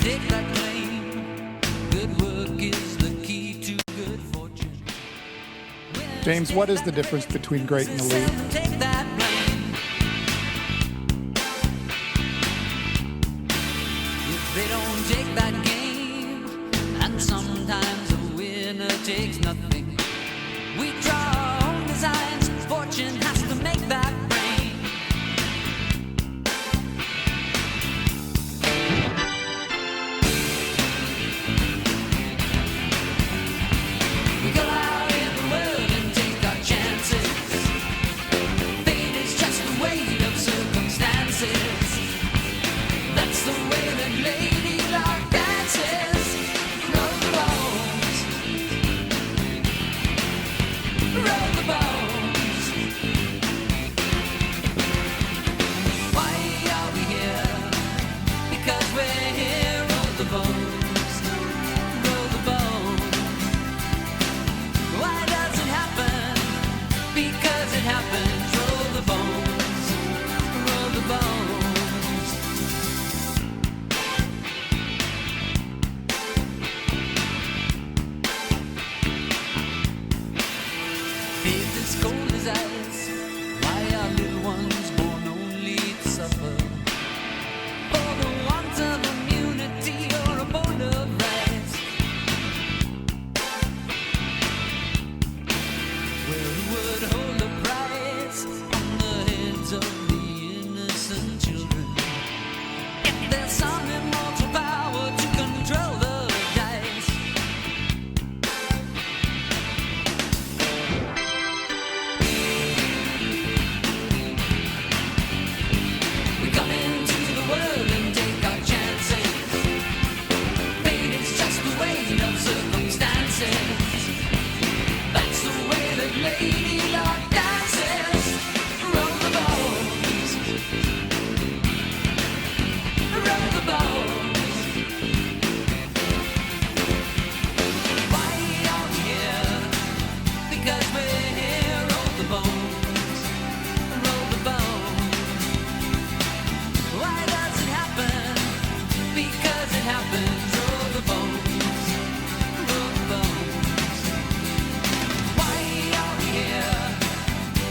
stake that claim. Good work is the key to good fortune. James, what is the difference between great and elite? Take that blame. If they don't take that game, and sometimes a winner takes nothing. We draw our own designs, fortune has to make that brain. We go out in the world and take our chances. Fate is just the weight of circumstances. That's the way that Lady Luck dances. Roll the bones. Roll the bones. Why are we here? Because we're here. Roll the bones. Roll the bones. Why does it happen? Because it happens. Roll the bones. Roll the bones. Faith is cold as ice. Why are little ones born only to suffer? For the want of immunity or a bone of rice. Well, who would hold a price on the heads of the innocent children? If there's some immortal power to control the dice. We come into the world and take our chances. Fate is just the weight of circumstances. That's the way that Lady Luck dances. Roll the bones. Roll the bones. Why are we here? Because we're here. Roll the bones. Roll the bones. Why does it happen? Because it happens. Roll the bones. Roll the bones. Why are we here?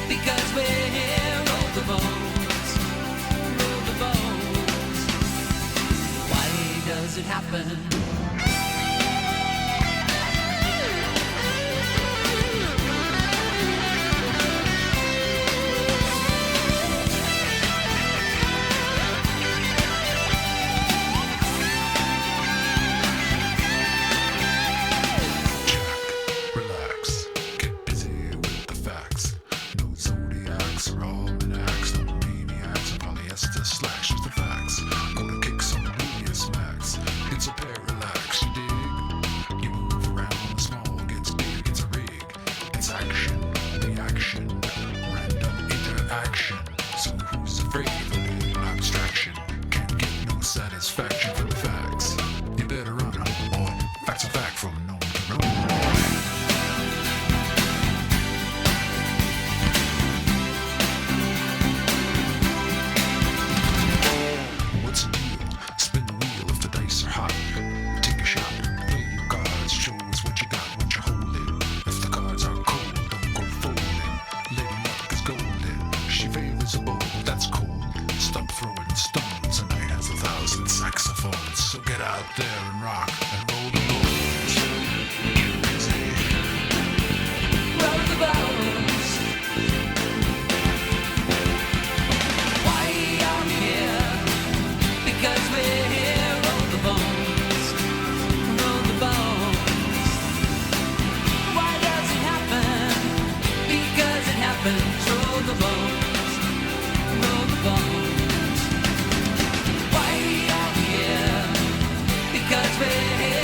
Because we're here. Roll the bones. Roll the bones. Why does it happen? Relax, get busy with the facts. No zodiacs or almanacs, no maniacs or polyester slacks, just the facts. Gonna kick some media smacks. It's a parallax, you dig? You move around, small gets big, it's a rig. It's action, reaction, random interaction. So who's afraid of a little abstraction? Can't get no satisfaction from the facts. You better run, boy. Facts are fact from known to known. What's the deal? Spin the wheel if the dice are hot. Take a shot, play your cards, show us what you got, what you're holding. If the cards are cold, don't go folding. Lady Luck is golden. She favors a bold, that's cold. Stop throwing stones, a night has 1,000 saxophones. So get out there and rock and roll the bones. Get busy. Roll the bones. Why are we here? Because we're here. Roll the bones. Roll the bones. Why does it happen? Because it happens. Roll the bones. Roll the bones. Why are we here? Because we're here.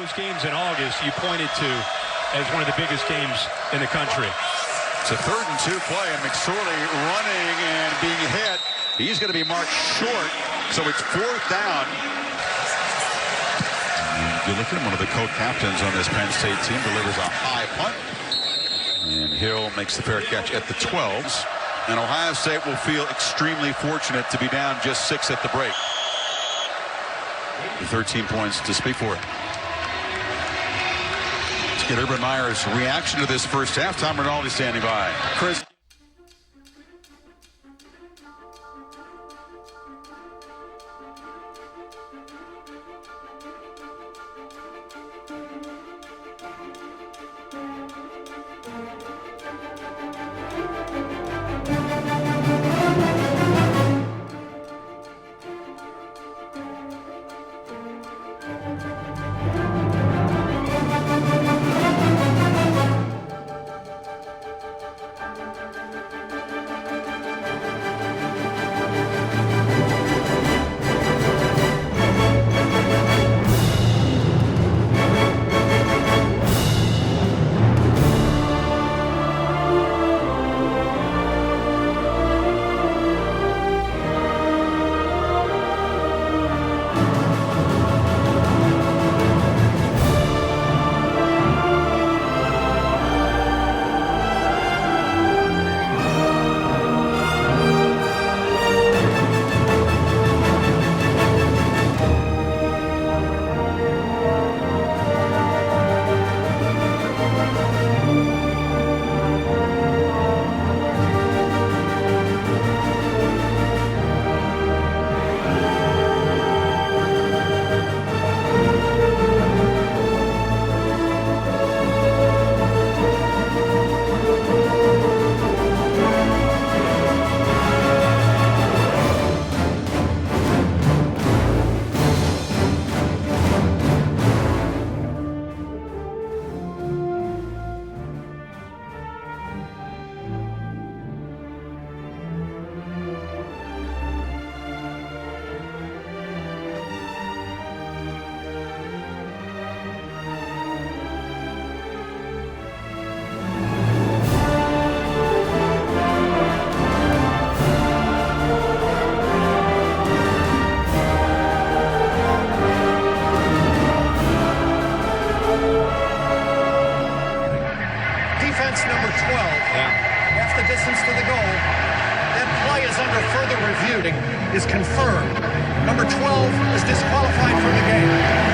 those games in August you pointed to as one of the biggest games in the country. It's a 3rd and 2 play, and McSorley running and being hit. He's going to be marked short, so it's 4th down. You look at him, one of the co-captains on this Penn State team delivers a high punt. And Hill makes the fair catch at the 12s. And Ohio State will feel extremely fortunate to be down just 6 at the break. 13 points to speak for it. Let's get Urban Meyer's reaction to this first half. Tom Rinaldi standing by. Chris. Is confirmed. Number 12 is disqualified from the game.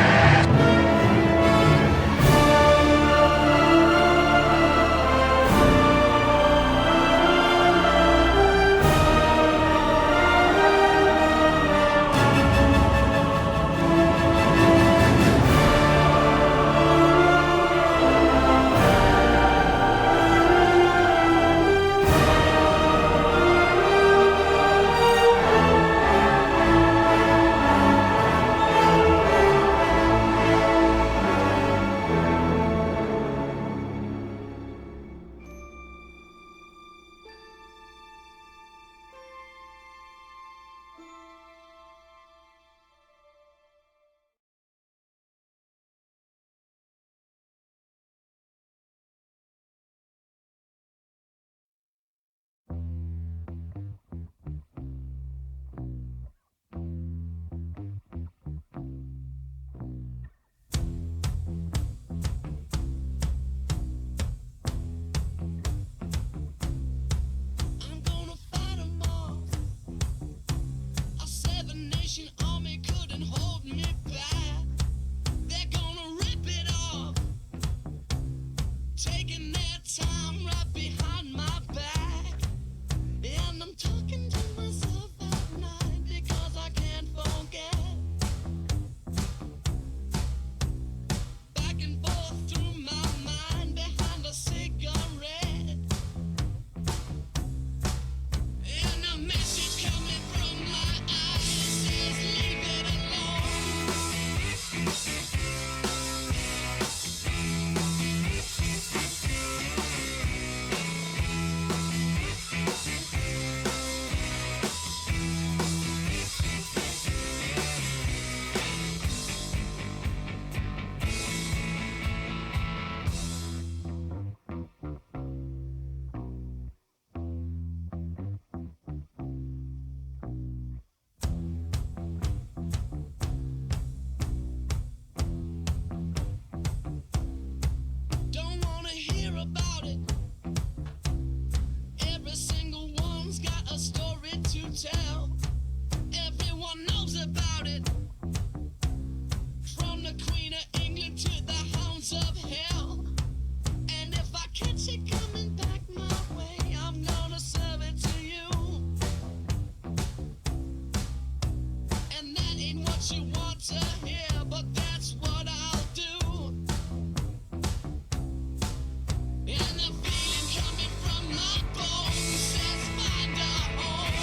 about it. Every single one's got a story to tell. Everyone knows about it. From the Queen of England to the hounds of hell. And if I catch it coming back my way, I'm gonna serve it to you. And that ain't what you want to hear, but that's what I'll do. And the feeling coming from my bones says find a home.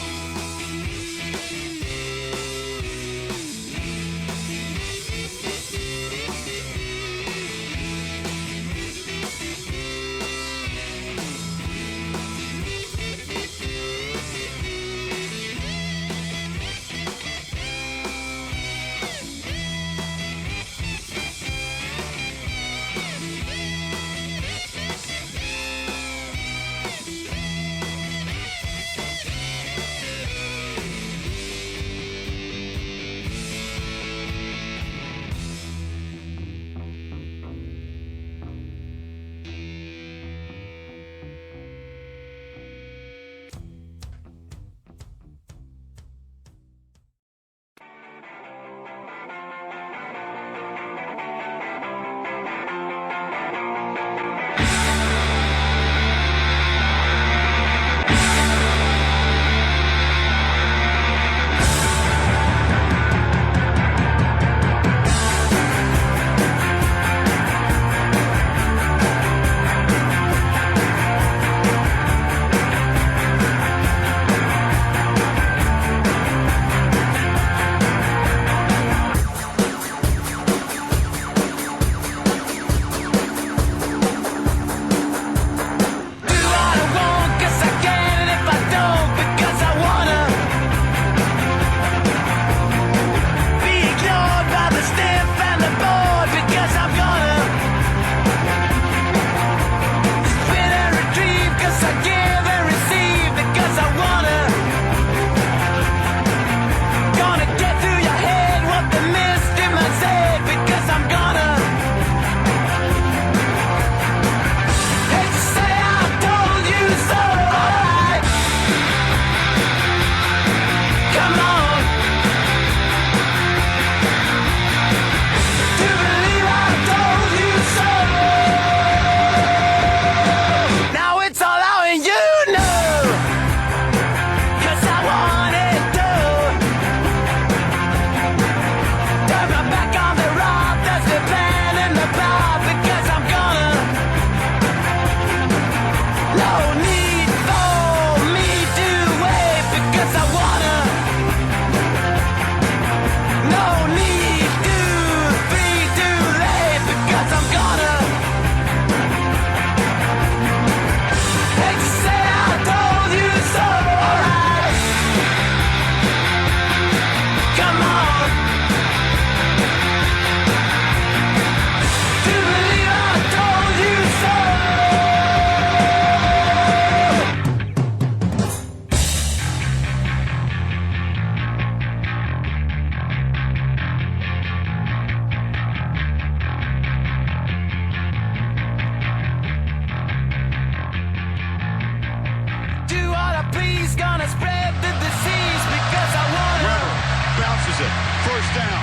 First down.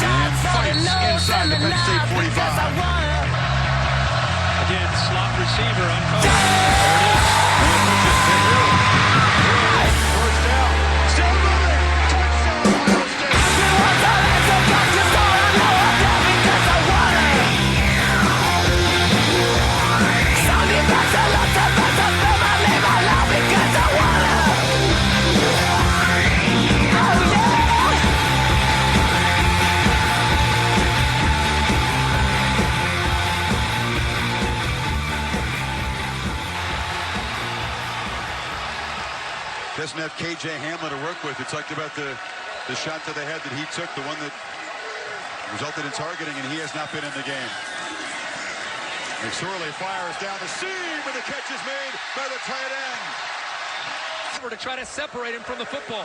And fights inside the Penn State 45. Again, slot receiver uncovered. There it is. First down. Still moving. Touchdown, Ohio State. Doesn't have KJ Hamlin to work with. He talked about the shot to the head that he took, the one that resulted in targeting, and he has not been in the game. McSorley fires down the seam, and the catch is made by the tight end. To try to separate him from the football.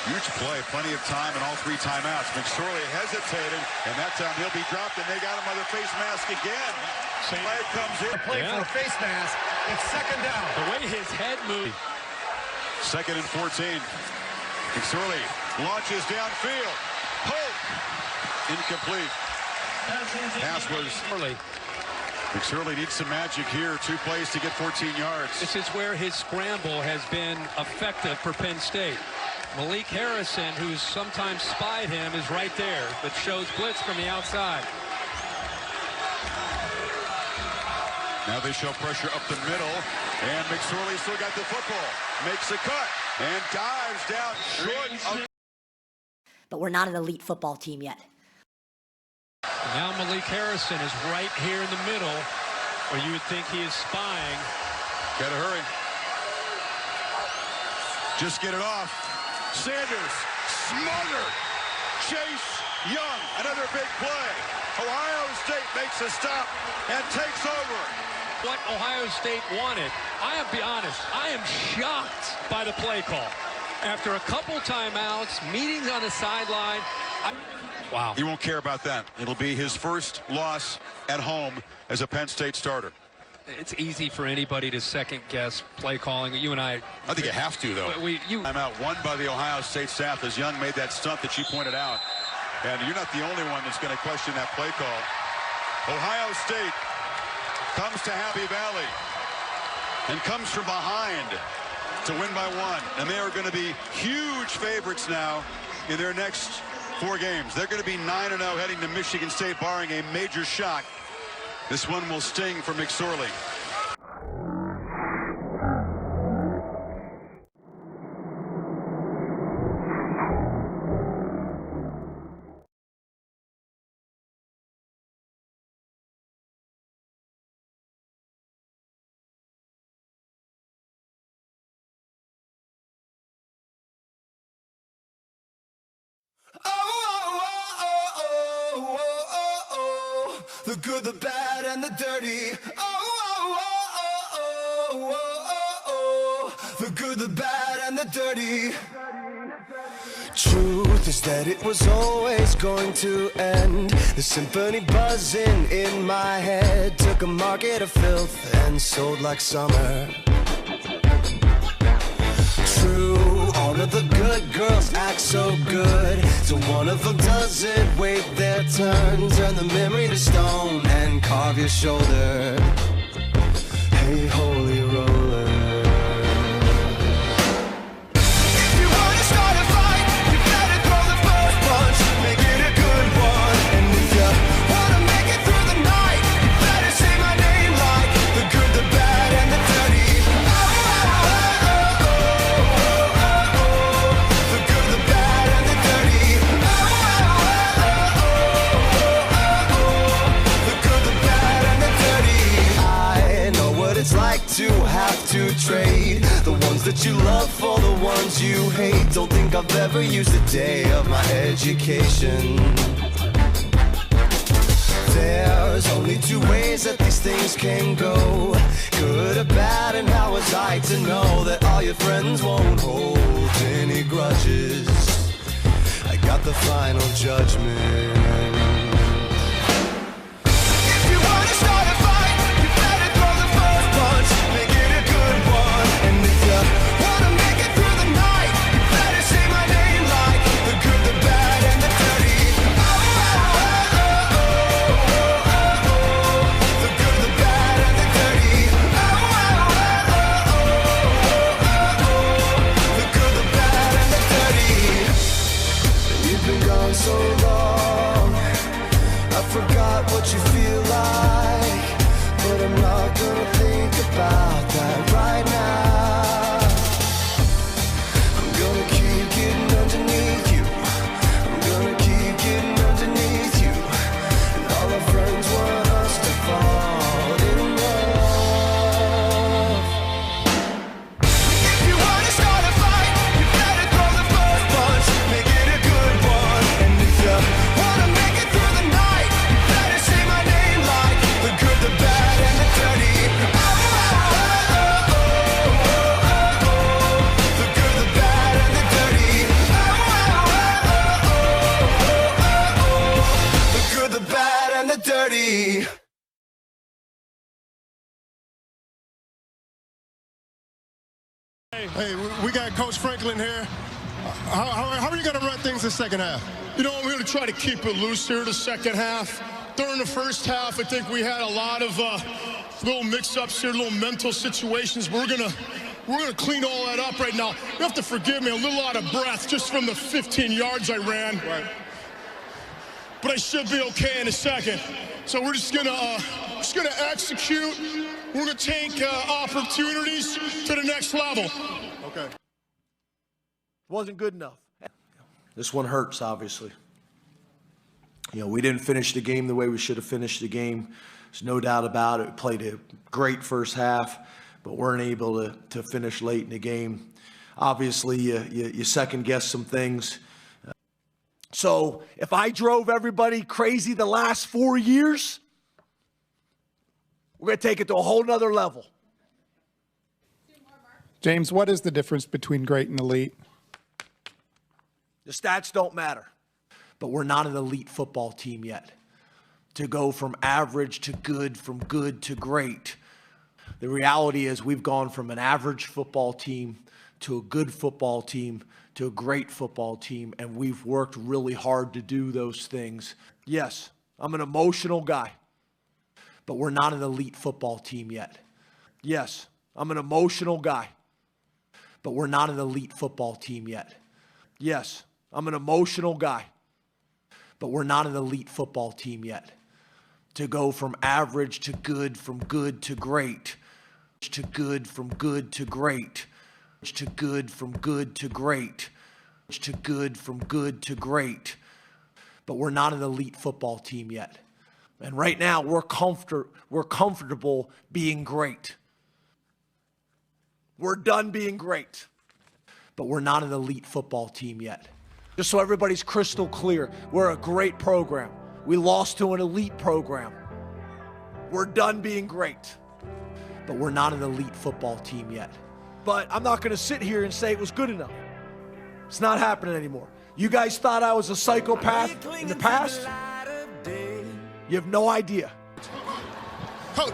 Huge play, plenty of time and all 3 timeouts. McSorley hesitated, and that time he'll be dropped, and they got him by the face mask again. Play comes in. Play for a face mask. It's second down. The way his head moved. 2nd and 14. McSorley launches downfield. Hope. Incomplete. Pass was early. McSorley needs some magic here. 2 plays to get 14 yards. This is where his scramble has been effective for Penn State. Malik Harrison, who's sometimes spied him, is right there, but shows blitz from the outside. Now they show pressure up the middle, and McSorley still got the football. Makes a cut, and dives down short of... But we're not an elite football team yet. Now Malik Harrison is right here in the middle, where you would think he is spying. Gotta hurry. Just get it off. Sanders, smothered. Chase Young, another big play. Ohio State makes a stop and takes over. What Ohio State wanted, I'll be honest, I am shocked by the play call. After a couple timeouts, meetings on the sideline. Wow. He won't care about that. It'll be his first loss at home as a Penn State starter. It's easy for anybody to second-guess play calling. You and I think you have to, though. Timeout won by the Ohio State staff as Young made that stunt that she pointed out. And you're not the only one that's going to question that play call. Ohio State comes to Happy Valley and comes from behind to win by 1. And they are going to be huge favorites now in their next 4 games. They're going to be 9-0 heading to Michigan State, barring a major shock. This one will sting for McSorley. The good, the bad, and the dirty. The good, the bad, and the dirty. Truth is that it was always going to end. The symphony buzzing in my head took a market of filth and sold like summer. True, all of the good girls act so good, so one of them doesn't wait their turn. Turn the memory to stone and carve your shoulder. Hey, holy roller. If you wanna start a fight, you better throw the first punch, make it a good one. And if you wanna make it through the night, you better say my name like the good, the bad, and the dirty. It's like to have to trade the ones that you love for the ones you hate. Don't think I've ever used a day of my education. There's only 2 ways that these things can go, good or bad, and how was I to know that all your friends won't hold any grudges? I got the final judgment. So long, Hey, we got Coach Franklin here. How are you going to run things the second half? You know, I'm going to try to keep it loose here the second half. During the first half, I think we had a lot of little mix-ups here, little mental situations. We're gonna clean all that up right now. You have to forgive me, a little out of breath just from the 15 yards I ran. Right. But I should be okay in a second. So we're just gonna execute. We're gonna take opportunities to the next level. Okay. Wasn't good enough. This one hurts, obviously. You know, we didn't finish the game the way we should have finished the game. There's no doubt about it. We played a great first half, but weren't able to finish late in the game. Obviously, you second-guess some things. So if I drove everybody crazy the last 4 years, we're going to take it to a whole nother level. James, what is the difference between great and elite? The stats don't matter, but we're not an elite football team yet. To go from average to good, from good to great. The reality is we've gone from an average football team to a good football team to a great football team, and we've worked really hard to do those things. Yes, I'm an emotional guy, but we're not an elite football team yet. Yes, I'm an emotional guy, but we're not an elite football team yet. Yes, I'm an emotional guy, but we're not an elite football team yet. To go from average to good, from good to great, to good, from good to great, to good, from good to great, to good, from good to great, but we're not an elite football team yet. And right now, we're comfortable being great. We're done being great, but we're not an elite football team yet. Just so everybody's crystal clear, we're a great program. We lost to an elite program. We're done being great, but we're not an elite football team yet. But I'm not going to sit here and say it was good enough. It's not happening anymore. You guys thought I was a psychopath in the past? You have no idea. Coach.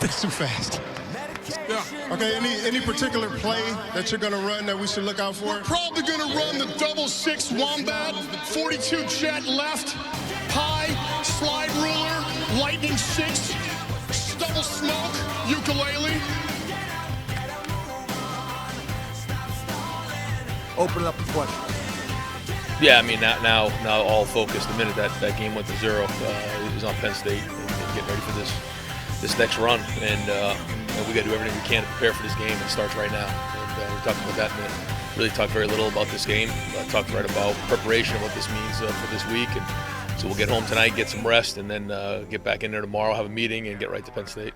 That's too fast. Yeah. Okay, any particular play that you're going to run that we should look out for? We're probably going to run the 6-6 wombat, 42 jet left, high, slide ruler, lightning 6, double smoke, ukulele. Open it up to questions. Yeah, I mean, now all focused. The minute that game went to 0, it was on Penn State and getting ready for this next run. And we got to do everything we can to prepare for this game. It starts right now. And we talked about that in a minute. Really talked very little about this game. Talked right about preparation, what this means for this week. And so we'll get home tonight, get some rest, and then get back in there tomorrow, have a meeting, and get right to Penn State.